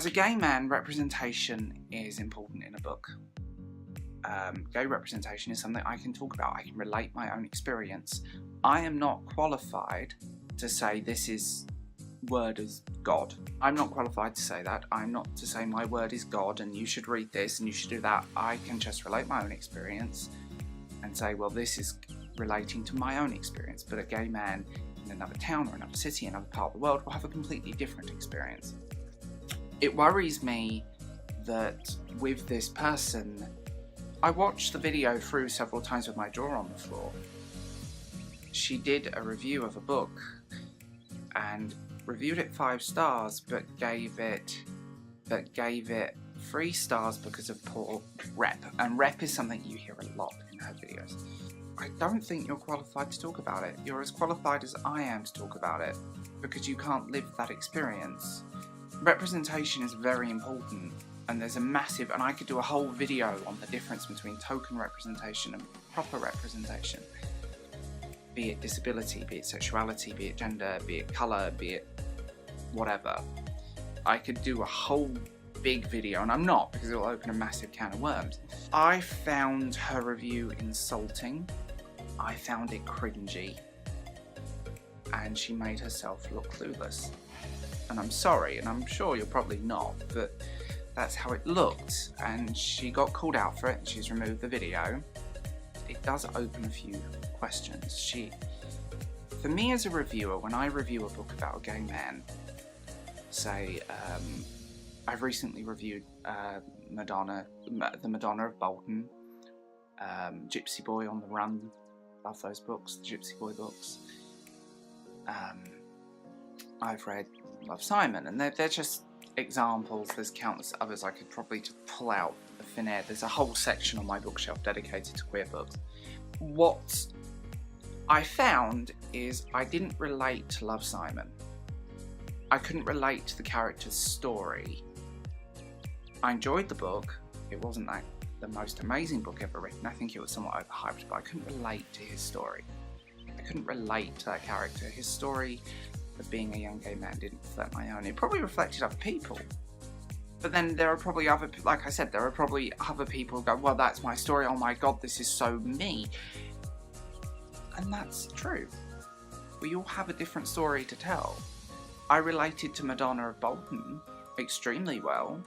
As a gay man, representation is important in a book. Gay representation is something I can talk about. I can relate my own experience. I am not qualified to say this is word is God. I'm not qualified to say that. I'm not to say my word is God and you should read this and you should do that. I can just relate my own experience and say, well, this is relating to my own experience. But a gay man in another town or another city, another part of the world will have a completely different experience. It worries me that with this person, I watched the video through several times with my jaw on the floor. She did a review of a book and reviewed it 5 stars, but gave it 3 stars because of poor rep. And rep is something you hear a lot in her videos. I don't think you're qualified to talk about it. You're as qualified as I am to talk about it because you can't live that experience. Representation is very important, and there's a massive, and I could do a whole video on the difference between token representation and proper representation. Be it disability, be it sexuality, be it gender, be it colour, be it whatever. I could do a whole big video, and I'm not, because it will open a massive can of worms. I found her review insulting. I found it cringy. And she made herself look clueless. And I'm sorry, and I'm sure you're probably not, but that's how it looked. And she got called out for it, and she's removed the video. It does open a few questions. For me as a reviewer, when I review a book about a gay man, say, I've recently reviewed the Madonna of Bolton, Gypsy Boy on the Run, love those books, the Gypsy Boy books. I've read Love, Simon, and they're just examples. There's countless others I could probably just pull out of thin air. There's a whole section on my bookshelf dedicated to queer books. What I found is I didn't relate to Love, Simon. I couldn't relate to the character's story. I enjoyed the book. It wasn't like the most amazing book ever written. I think it was somewhat overhyped, but I couldn't relate to his story. I couldn't relate to that character. His story of being a young gay man didn't reflect my own. It probably reflected other people. But then there are probably other, like I said, there are probably other people who go, well, that's my story. Oh my God, this is so me. And that's true. We all have a different story to tell. I related to Madonna of Bolton extremely well,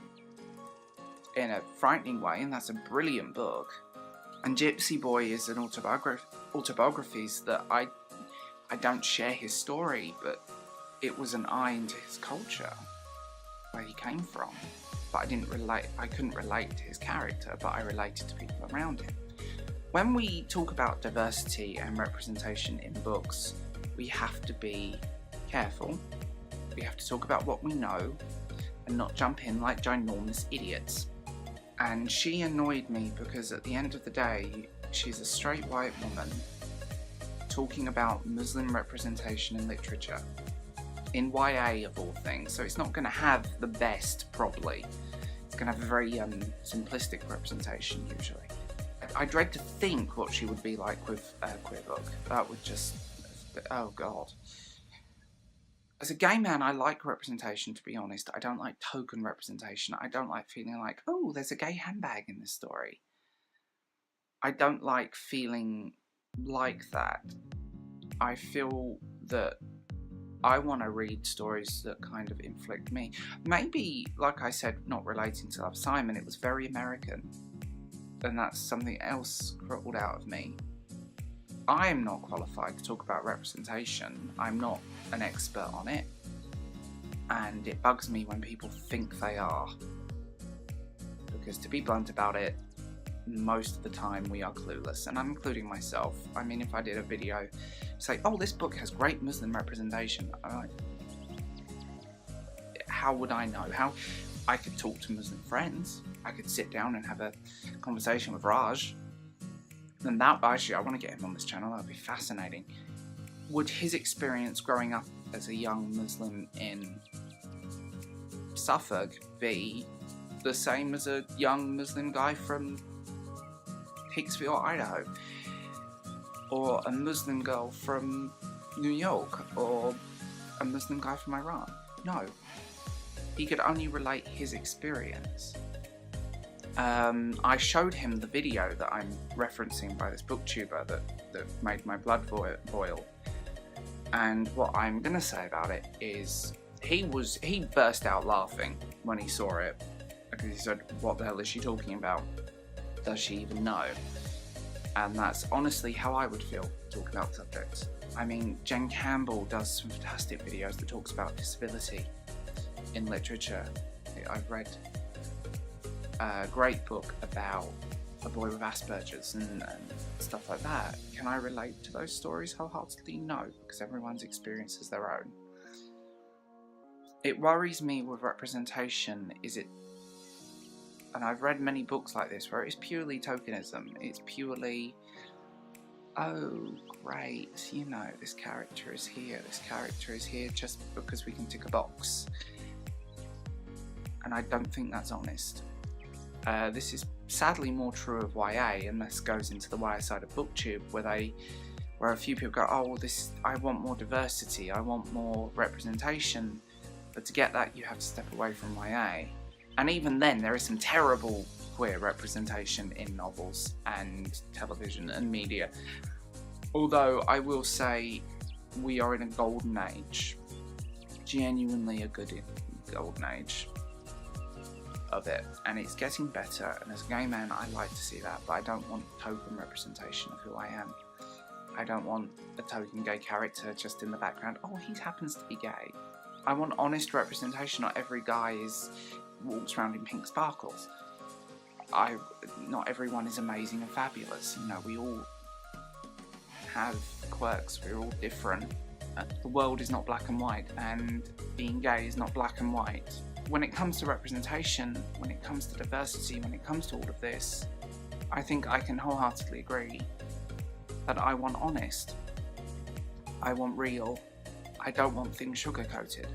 in a frightening way, and that's a brilliant book. And Gypsy Boy is an autobiographies that I don't share his story, but it was an eye into his culture, where he came from. But I couldn't relate to his character, but I related to people around him. When we talk about diversity and representation in books, we have to be careful. We have to talk about what we know and not jump in like ginormous idiots. And she annoyed me because at the end of the day, she's a straight white woman talking about Muslim representation in literature. In YA of all things, so it's not going to have the best, probably. It's going to have a very simplistic representation, usually. I dread to think what she would be like with a queer book. That would just... oh God. As a gay man, I like representation, to be honest. I don't like token representation. I don't like feeling like, oh, there's a gay handbag in this story. I don't like feeling like that. I feel that I want to read stories that kind of inflict me. Maybe, like I said, not relating to Love, Simon, it was very American. And that's something else crawled out of me. I am not qualified to talk about representation. I'm not an expert on it. And it bugs me when people think they are. Because to be blunt about it, most of the time we are clueless. And I'm including myself. I mean, if I did a video, say, oh, this book has great Muslim representation. I'm like, how would I know? How I could talk to Muslim friends. I could sit down and have a conversation with Raj. And that, actually, I want to get him on this channel. That would be fascinating. Would his experience growing up as a young Muslim in Suffolk be the same as a young Muslim guy from Hicksville, Idaho? Or a Muslim girl from New York? Or a Muslim guy from Iran? No. He could only relate his experience. I showed him the video that I'm referencing by this booktuber that made my blood boil. And what I'm going to say about it is he burst out laughing when he saw it. Because he said, what the hell is she talking about? Does she even know? And that's honestly how I would feel talking about the subject. I mean, Jen Campbell does some fantastic videos that talks about disability in literature. I've read a great book about a boy with Asperger's and stuff like that. Can I relate to those stories wholeheartedly? No, because everyone's experience is their own. It worries me with representation, and I've read many books like this where it's purely tokenism. It's purely, oh great, you know, this character is here just because we can tick a box. And I don't think that's honest. This is sadly more true of YA, and this goes into the YA side of booktube, where a few people go, oh well, I want more diversity, I want more representation, but to get that you have to step away from YA. And even then, there is some terrible queer representation in novels and television and media. Although I will say we are in a golden age, genuinely a good golden age of it, and it's getting better. And as a gay man, I like to see that, but I don't want token representation of who I am. I don't want a token gay character just in the background. Oh, he happens to be gay. I want honest representation. Not every guy walks around in pink sparkles. Not everyone is amazing and fabulous. You know, we all have quirks. We're all different. The world is not black and white, and being gay is not black and white. When it comes to representation, when it comes to diversity, when it comes to all of this, I think I can wholeheartedly agree that I want honest. I want real. I don't want things sugar-coated.